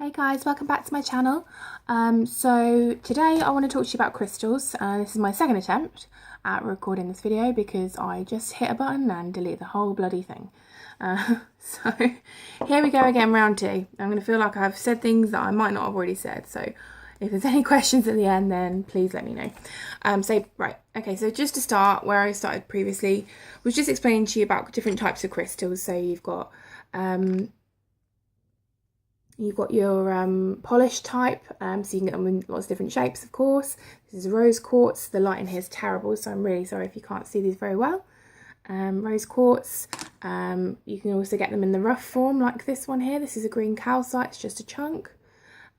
Hey guys, welcome back to my channel. So today I want to talk to you about crystals. This is my second attempt at recording this video because I just hit a button and deleted the whole bloody thing. So here we go again, round two. I'm going to feel like I've said things that I might not have already said. So if there's any questions at the end, then please let me know. So just to start, where I started previously was just explaining to you about different types of crystals. So you've got your polished type, so you can get them in lots of different shapes, of course. This is rose quartz. The light in here is terrible, so I'm really sorry if you can't see these very well. Rose quartz. You can also get them in the rough form, like this one here. This is a green calcite, it's just a chunk.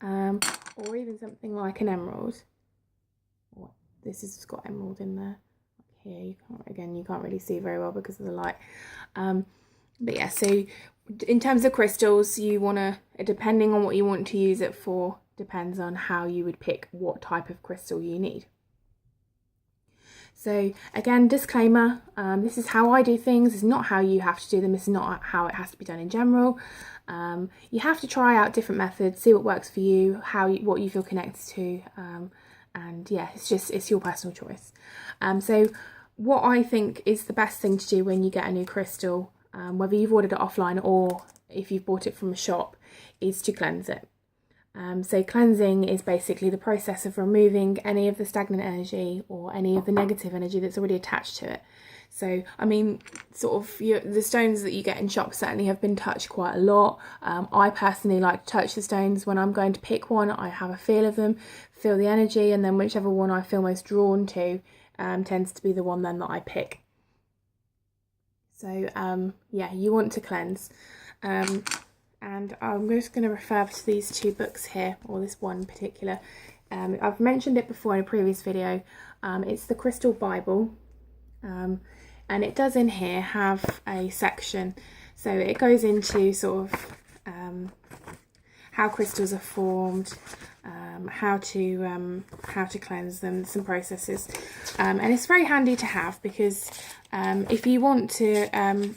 Or even something like an emerald. This has got emerald in there. Here, you can't really see very well because of the light. But yeah, so in terms of crystals, you want to, depending on what you want to use it for, depends on how you would pick what type of crystal you need. So again, disclaimer, this is how I do things. It's not how you have to do them. It's not how it has to be done in general. You have to try out different methods, see what works for you, what you feel connected to. And yeah, it's your personal choice. So what I think is the best thing to do when you get a new crystal, whether you've ordered it offline or if you've bought it from a shop, is to cleanse it. So cleansing is basically the process of removing any of the stagnant energy or any of the negative energy that's already attached to it. So, I mean, the stones that you get in shops certainly have been touched quite a lot. I personally like to touch the stones when I'm going to pick one. I have a feel of them, feel the energy, and then whichever one I feel most drawn to tends to be the one then that I pick. So yeah, you want to cleanse. And I'm just going to refer to these two books here, or this one in particular. I've mentioned it before in a previous video. It's the Crystal Bible. And it does in here have a section. So it goes into sort of how crystals are formed, how to cleanse them, some processes, and it's very handy to have because if you want to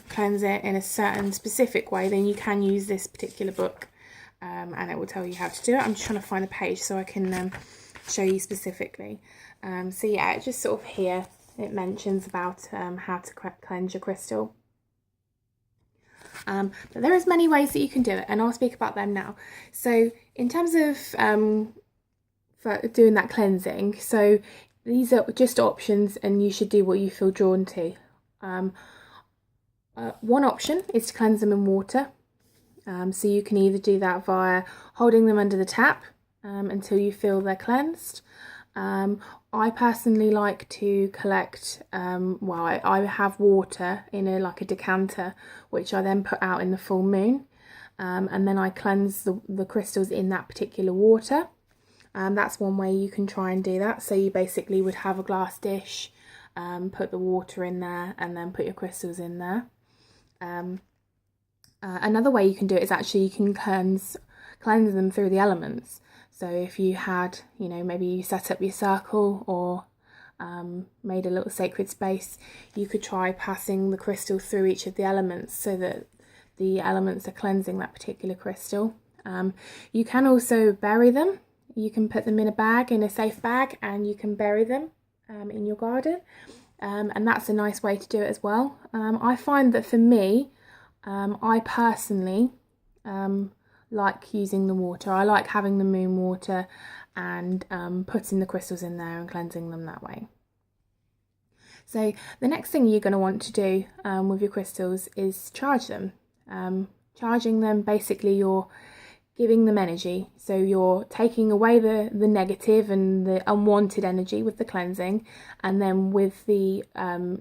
cleanse it in a certain specific way, then you can use this particular book, and it will tell you how to do it. I'm just trying to find the page so I can show you specifically. So yeah, it just sort of here it mentions about how to cleanse your crystal. But there is many ways that you can do it, and I'll speak about them now. So in terms of for doing that cleansing, so these are just options and you should do what you feel drawn to. One option is to cleanse them in water. So you can either do that via holding them under the tap until you feel they're cleansed. I personally like to collect, I have water in like a decanter, which I then put out in the full moon, and then I cleanse the crystals in that particular water. That's one way you can try and do that. So you basically would have a glass dish, put the water in there, and then put your crystals in there. Another way you can do it is actually you can cleanse them through the elements. So if you had, maybe you set up your circle or made a little sacred space, you could try passing the crystal through each of the elements so that the elements are cleansing that particular crystal. You can also bury them. You can put them in a safe bag, and you can bury them in your garden. And that's a nice way to do it as well. I find that for me, I personally like using the water. I like having the moon water and putting the crystals in there and cleansing them that way. So the next thing you're going to want to do with your crystals is charge them. Charging them, basically you're giving them energy. So you're taking away the negative and the unwanted energy with the cleansing, and then with the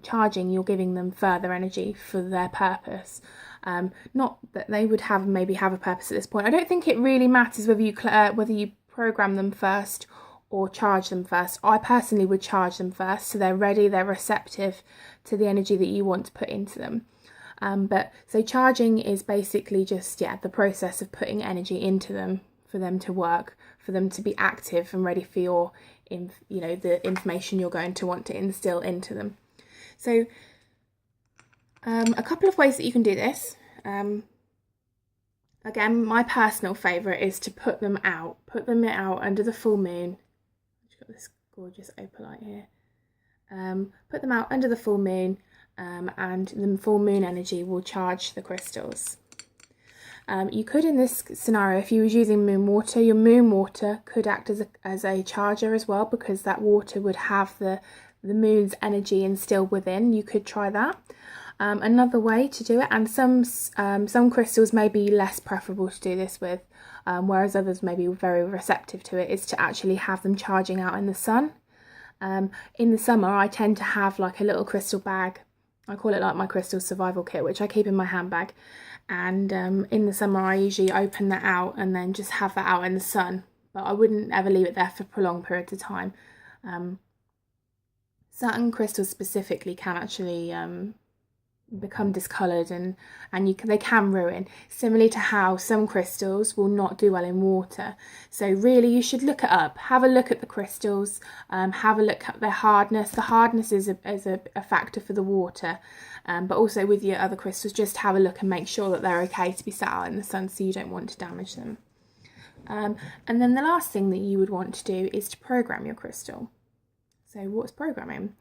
charging you're giving them further energy for their purpose. Not that they would maybe have a purpose at this point. I don't think it really matters whether you program them first or charge them first. I personally would charge them first, so they're ready, they're receptive to the energy that you want to put into them. So charging is basically just the process of putting energy into them for them to work, for them to be active and ready for the information you're going to want to instill into them. So a couple of ways that you can do this. Again, my personal favourite is to put them out under the full moon. I've got this gorgeous opalite here. Put them out under the full moon, and the full moon energy will charge the crystals. You could, in this scenario, if you was using moon water, your moon water could act as a charger as well, because that water would have the moon's energy instilled within. You could try that. Another way to do it, and some crystals may be less preferable to do this with, whereas others may be very receptive to it, is to actually have them charging out in the sun. In the summer, I tend to have like a little crystal bag. I call it like my crystal survival kit, which I keep in my handbag. And in the summer, I usually open that out and then just have that out in the sun. But I wouldn't ever leave it there for prolonged periods of time. Certain crystals specifically can actually become discoloured, and they can ruin, similarly to how some crystals will not do well in water. So really, you should look it up, have a look at the crystals, have a look at their hardness. The hardness is a factor for the water, but also with your other crystals, just have a look and make sure that they're okay to be sat out in the sun, so you don't want to damage them. And then the last thing that you would want to do is to program your crystal. So what's programming?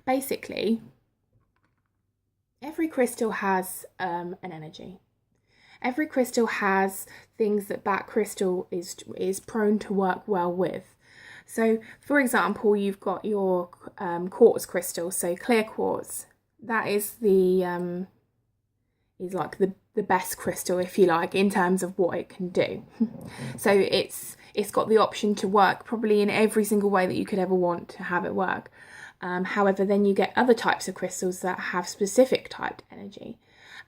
Basically, every crystal has an energy. Every crystal has things that crystal is prone to work well with. So, for example, you've got your quartz crystal, so clear quartz. That is is like the best crystal, if you like, in terms of what it can do. So it's got the option to work probably in every single way that you could ever want to have it work. However, then you get other types of crystals that have specific typed energy,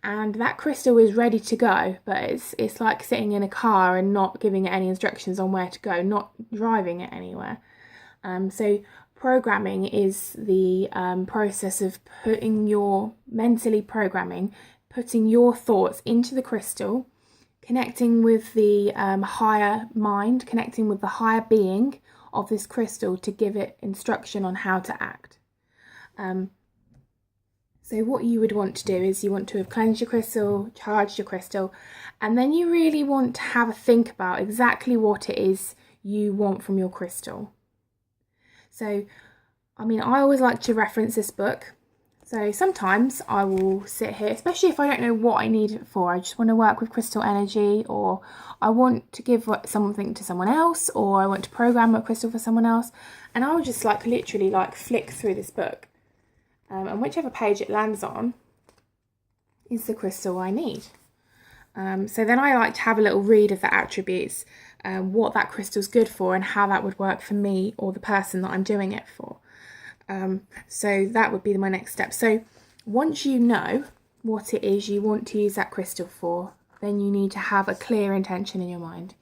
and that crystal is ready to go, but it's like sitting in a car and not giving it any instructions on where to go, not driving it anywhere. So programming is the process of putting your thoughts into the crystal, connecting with the higher mind, connecting with the higher being of this crystal to give it instruction on how to act. So what you would want to do is you want to have cleansed your crystal, charged your crystal, and then you really want to have a think about exactly what it is you want from your crystal. So, I mean, I always like to reference this book. So sometimes I will sit here, especially if I don't know what I need it for. I just want to work with crystal energy, or I want to give something to someone else, or I want to program a crystal for someone else. And I'll just literally flick through this book. And whichever page it lands on is the crystal I need. So then I like to have a little read of the attributes, what that crystal's good for and how that would work for me or the person that I'm doing it for. So that would be my next step. So once you know what it is you want to use that crystal for, then you need to have a clear intention in your mind.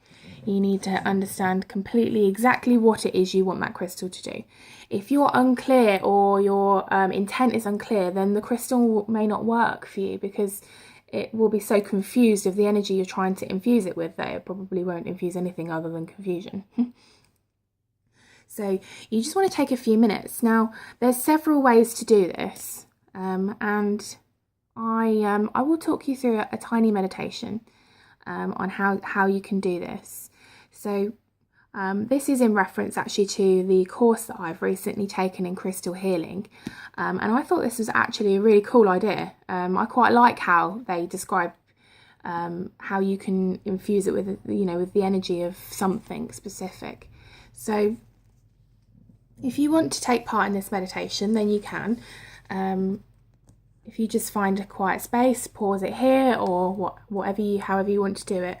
You need to understand completely exactly what it is you want that crystal to do. If you're unclear or your intent is unclear, then the crystal may not work for you, because it will be so confused of the energy you're trying to infuse it with that it probably won't infuse anything other than confusion. So you just want to take a few minutes. Now, there's several ways to do this, and I will talk you through a tiny meditation on how you can do this. So this is in reference actually to the course that I've recently taken in crystal healing, and I thought this was actually a really cool idea. I quite like how they describe how you can infuse it with the energy of something specific. So if you want to take part in this meditation, then you can. If you just find a quiet space, pause it here, or however you want to do it.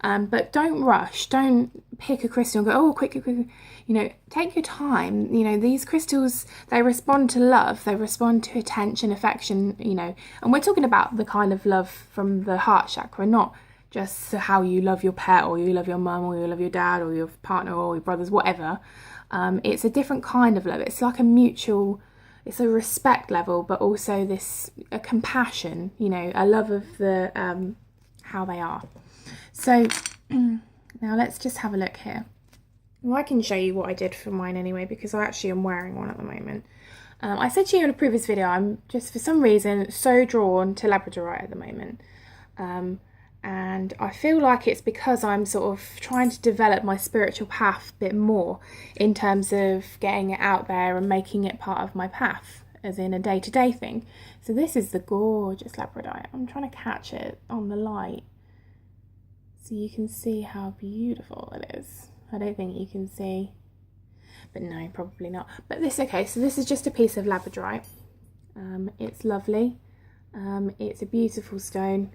But don't rush. Don't pick a crystal and go, oh, quick. Take your time. These crystals, they respond to love. They respond to attention, affection, and we're talking about the kind of love from the heart chakra, not just how you love your pet, or you love your mum, or you love your dad, or your partner, or your brothers, whatever. It's a different kind of love. It's like a mutual, it's a respect level, but also a compassion, a love of the how they are. So now let's just have a look here. Well, I can show you what I did for mine anyway, because I actually am wearing one at the moment. I said to you in a previous video, I'm just for some reason so drawn to Labradorite at the moment. And I feel like it's because I'm sort of trying to develop my spiritual path a bit more in terms of getting it out there and making it part of my path, as in a day-to-day thing. So this is the gorgeous labradorite. I'm trying to catch it on the light so you can see how beautiful it is. I don't think you can see, but no, probably not. But this, okay, so this is just a piece of labradorite. It's lovely. It's a beautiful stone.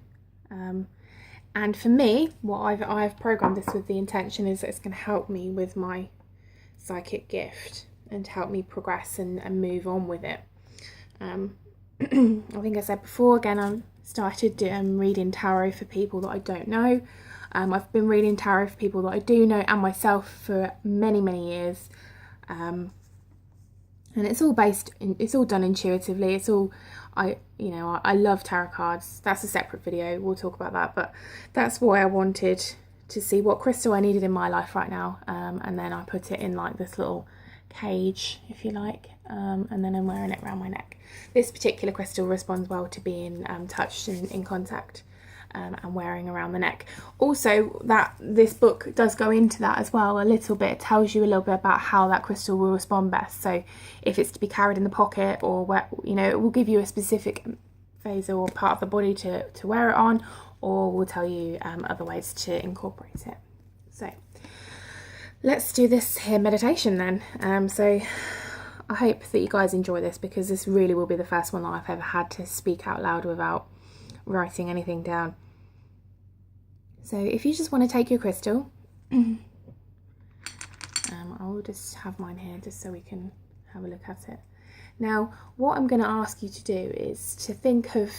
And for me, what I've programmed this with the intention is that it's going to help me with my psychic gift and help me progress and move on with it. I think I said before, again, I started reading tarot for people that I don't know. I've been reading tarot for people that I do know and myself for many, many years. And it's all it's all done intuitively. It's all, I love tarot cards. That's a separate video. We'll talk about that. But that's why I wanted to see what crystal I needed in my life right now. And then I put it in like this little cage, if you like. And then I'm wearing it around my neck. This particular crystal responds well to being touched and in contact. And wearing around the neck. Also, that this book does go into that as well a little bit. It tells you a little bit about how that crystal will respond best. So if it's to be carried in the pocket, or where, it will give you a specific phase or part of the body to wear it on, or will tell you other ways to incorporate it. So let's do this here meditation then. So I hope that you guys enjoy this, because this really will be the first one that I've ever had to speak out loud without writing anything down. So if you just want to take your crystal, I'll just have mine here just so we can have a look at it. Now, what I'm going to ask you to do is to think of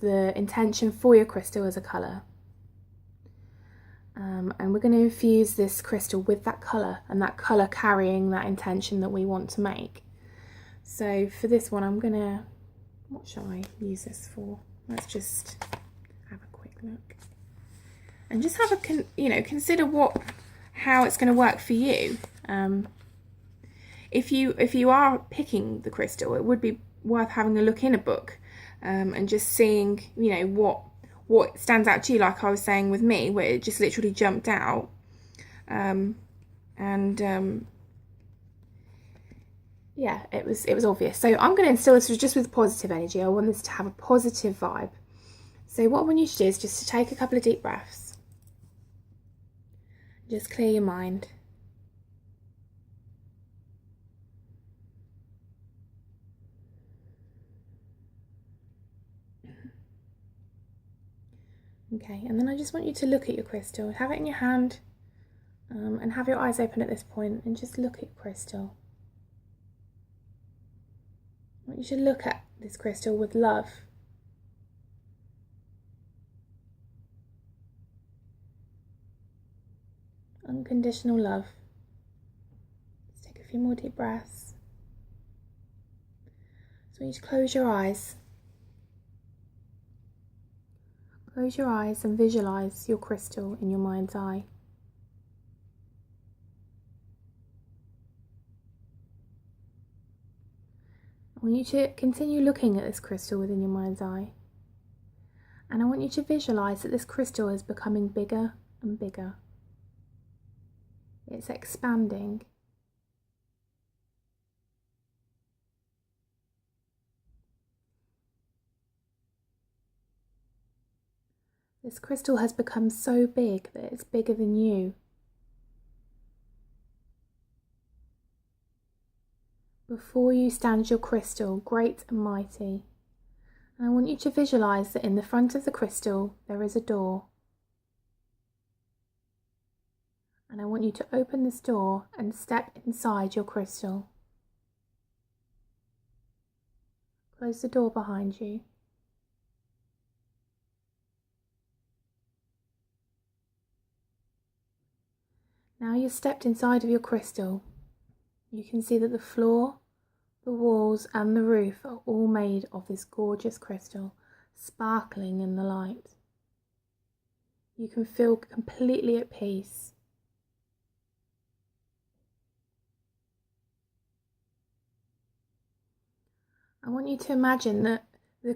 the intention for your crystal as a colour. And we're going to infuse this crystal with that colour, and that colour carrying that intention that we want to make. So for this one, I'm going to, what shall I use this for? Let's just have a quick look. And just have a, consider how it's going to work for you. If you are picking the crystal, it would be worth having a look in a book, and just seeing, what stands out to you. Like I was saying with me, where it just literally jumped out, yeah, it was obvious. So I'm going to instill this just with positive energy. I want this to have a positive vibe. So what I want you to do is just to take a couple of deep breaths. Just clear your mind. Okay, and then I just want you to look at your crystal. Have it in your hand, and have your eyes open at this point, and just look at your crystal. I want you to look at this crystal with love. Unconditional love. Let's take a few more deep breaths. So I want you to close your eyes. Close your eyes and visualize your crystal in your mind's eye. I want you to continue looking at this crystal within your mind's eye. And I want you to visualize that this crystal is becoming bigger and bigger. It's expanding. This crystal has become so big that it's bigger than you. Before you stands your crystal, great and mighty. And I want you to visualize that in the front of the crystal there is a door. And I want you to open this door and step inside your crystal. Close the door behind you. Now you've stepped inside of your crystal. You can see that the floor, the walls and the roof are all made of this gorgeous crystal, sparkling in the light. You can feel completely at peace. I want you to imagine that the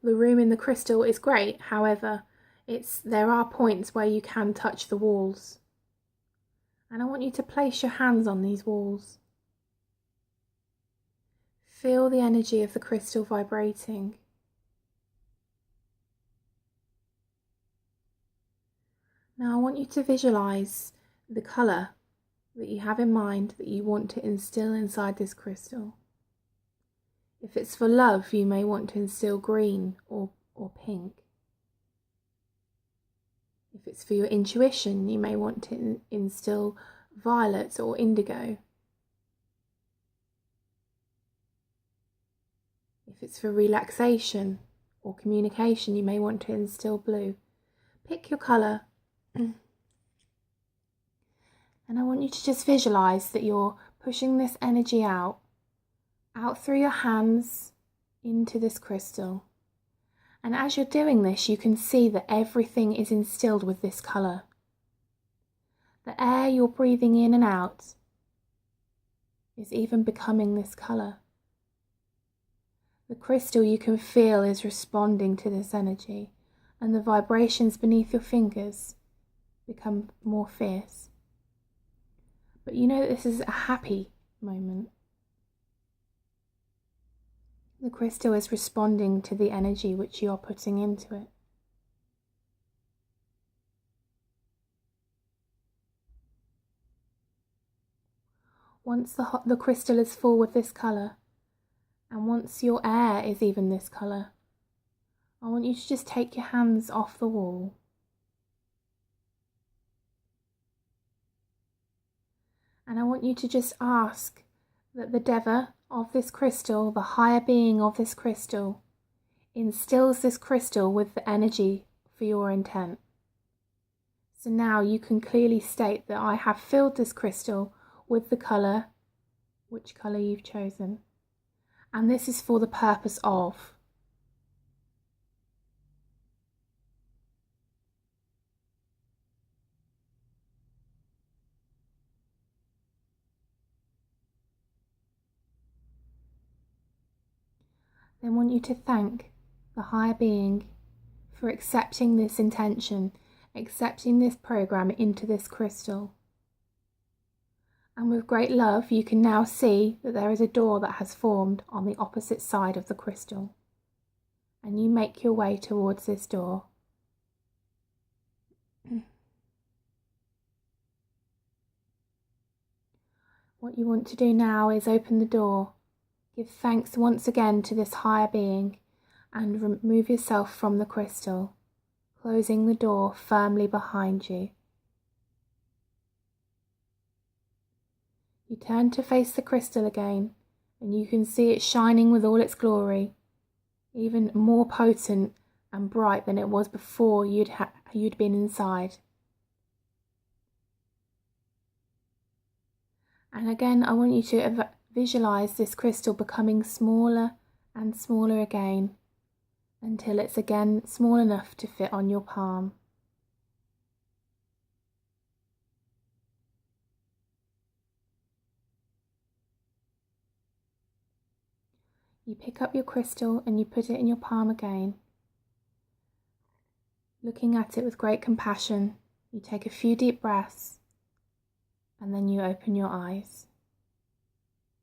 room in the crystal is great. However, There are points where you can touch the walls. And I want you to place your hands on these walls. Feel the energy of the crystal vibrating. Now I want you to visualize the colour that you have in mind that you want to instill inside this crystal. If it's for love, you may want to instill green or pink. If it's for your intuition, you may want to instill violet or indigo. If it's for relaxation or communication, you may want to instill blue. Pick your colour. And I want you to just visualize that you're pushing this energy out through your hands into this crystal. And as you're doing this, you can see that everything is instilled with this colour. The air you're breathing in and out is even becoming this colour. The crystal you can feel is responding to this energy, and the vibrations beneath your fingers become more fierce. But you know that this is a happy moment. The crystal is responding to the energy which you are putting into it. Once the crystal is full with this colour, and once your air is even this colour, I want you to just take your hands off the wall. And I want you to just ask that the Deva of this crystal, the higher being of this crystal, instills this crystal with the energy for your intent. So now you can clearly state that I have filled this crystal with the colour, which colour you've chosen. And this is for the purpose of. Then I want you to thank the higher being for accepting this intention, accepting this program into this crystal. And with great love, you can now see that there is a door that has formed on the opposite side of the crystal. And you make your way towards this door. What you want to do now is open the door, give thanks once again to this higher being, and remove yourself from the crystal, closing the door firmly behind you. You turn to face the crystal again, and you can see it shining with all its glory, even more potent and bright than it was before you'd been inside. And again, I want you to visualize this crystal becoming smaller and smaller again, until it's again small enough to fit on your palm. You pick up your crystal and you put it in your palm again. Looking at it with great compassion, you take a few deep breaths, and then you open your eyes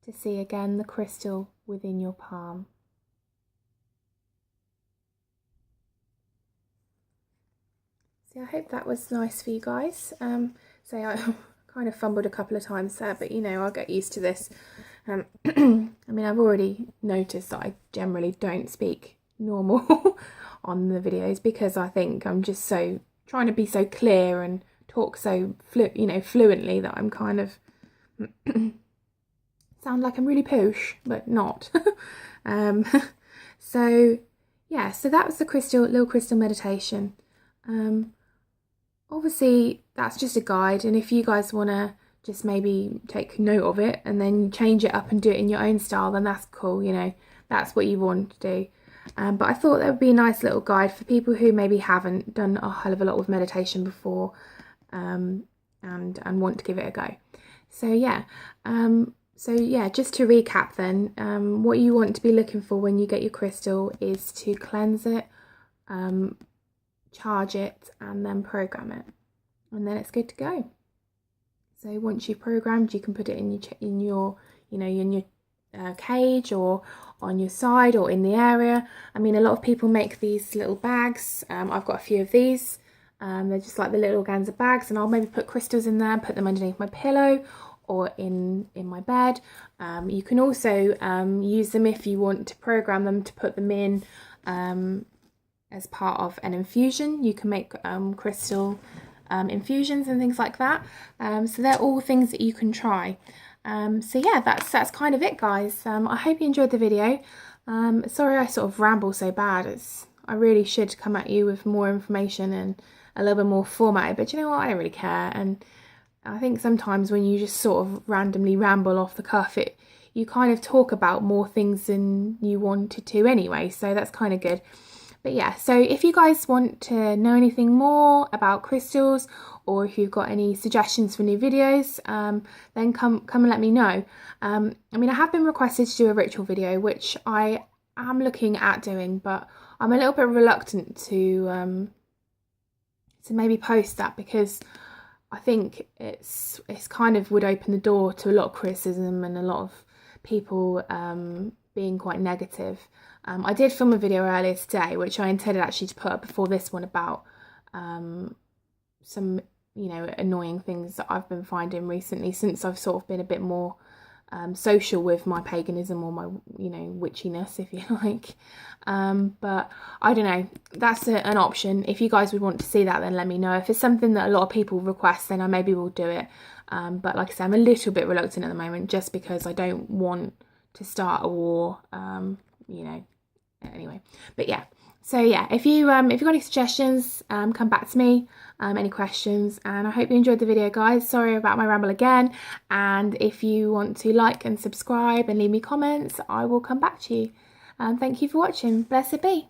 to see again the crystal within your palm. So I hope that was nice for you guys. So I kind of fumbled a couple of times there, but you know, I'll get used to this. I mean, I've already noticed that I generally don't speak normal on the videos, because I think I'm just so trying to be so clear and talk so fluently that I'm kind of sound like I'm really posh, but not. So yeah, so that was the little crystal meditation. Obviously that's just a guide, and if you guys want to just maybe take note of it and then change it up and do it in your own style, then that's cool, you know, that's what you want to do. But I thought that would be a nice little guide for people who maybe haven't done a hell of a lot with meditation before, and want to give it a go. So yeah, just to recap then, what you want to be looking for when you get your crystal is to cleanse it, charge it, and then program it, and then it's good to go. So once you've programmed, you can put it in your cage, or on your side, or in the area. I mean, a lot of people make these little bags. I've got a few of these. They're just like the little organza bags, and I'll maybe put crystals in there, put them underneath my pillow or in my bed. You can also use them if you want to program them to put them in as part of an infusion. You can make crystal infusions and things like that. So they're all things that you can try. So yeah, that's kind of it, guys. I hope you enjoyed the video. Sorry I sort of ramble so bad. I really should come at you with more information and a little bit more formatted, but you know what, I don't really care. And I think sometimes when you just sort of randomly ramble off the cuff, you kind of talk about more things than you wanted to anyway, so that's kind of good. But yeah, so if you guys want to know anything more about crystals, or if you've got any suggestions for new videos, then come and let me know. I mean, I have been requested to do a ritual video, which I am looking at doing, but I'm a little bit reluctant to maybe post that, because I think it's kind of would open the door to a lot of criticism and a lot of people being quite negative. I did film a video earlier today, which I intended actually to put up before this one, about some annoying things that I've been finding recently, since I've sort of been a bit more social with my paganism, or my witchiness, if you like. But I don't know, that's an option. If you guys would want to see that, then let me know. If it's something that a lot of people request, then I maybe will do it. But like I said, I'm a little bit reluctant at the moment, just because I don't want to start a war, anyway. But yeah, so yeah, if you've got any suggestions, come back to me, any questions, and I hope you enjoyed the video, guys. Sorry about my ramble again, and if you want to like and subscribe and leave me comments, I will come back to you. Thank you for watching. Blessed be.